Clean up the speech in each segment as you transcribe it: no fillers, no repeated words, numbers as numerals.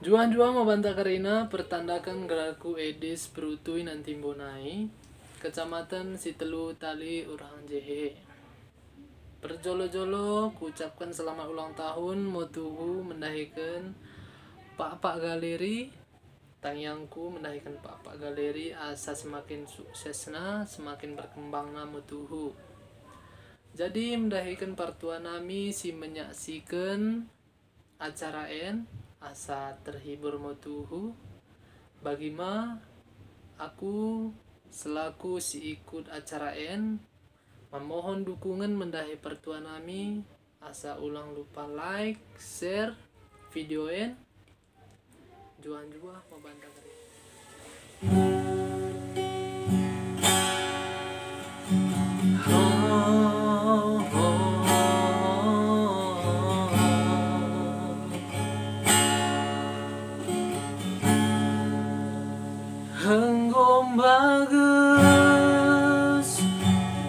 Juan-juan mabanta karina pertandakan geraku edis perutui nanti bonai kecamatan Sitelu Tali Urang Jehe. Perjolo-jolo kuucapkan selamat ulang tahun motuhu mendahikan Pak Galeri tangyangku mendahikan Pak Galeri asa semakin suksesna semakin berkembangna motuhu. Jadi mendahikan partua nami si menyaksikan acara en asa terhibur motuhu bagima aku selaku si ikut acara en memohon dukungan mendahi pertua nami asa ulang lupa like, share video en juan jua mabanda kari. Henggom bagus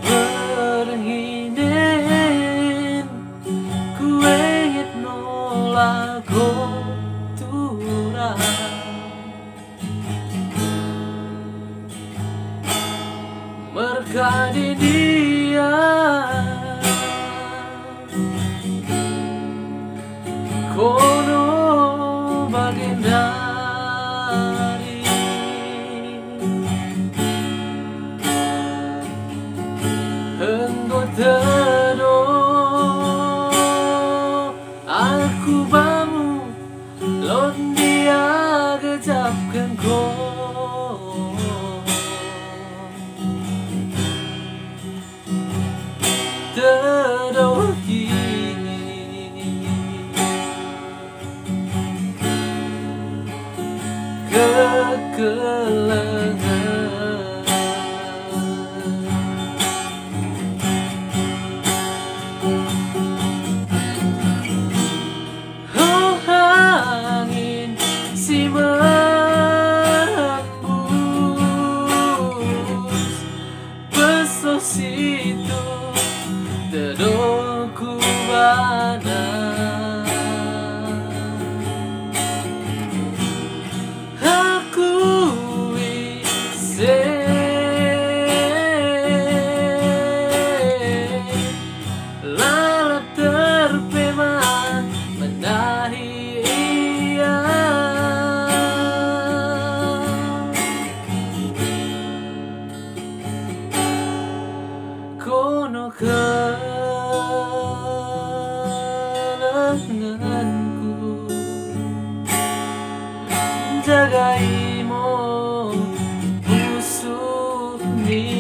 berhinen kuet nolak turang merkadi dia kono bagendari engkau tedo aku bamu lon dia gejapkan ko tedoki kekelengan oh angin si merembus pesos itu tedoku bana aku ise lalap terpema mendahi ia kono kelenganku jagaimo usuni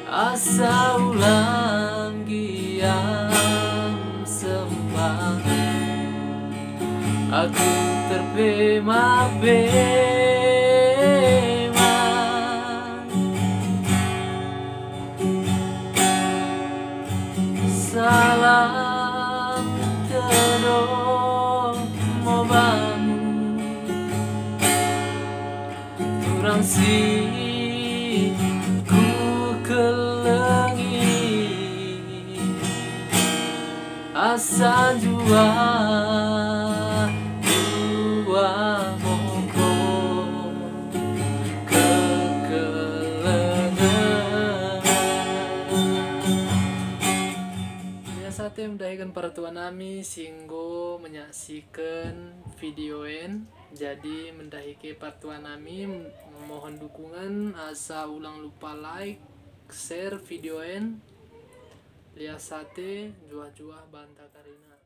asa ulang giam sembah aku terpema-pema salam tedo mau bangun turang si ku kelengi asa jua moko kekelengan biasa mendahikan pertua nami singgo menyaksikan video en jadi mendahike partua nami mohon dukungan asa ulang lupa like share video en liasate jua-jua banta karina.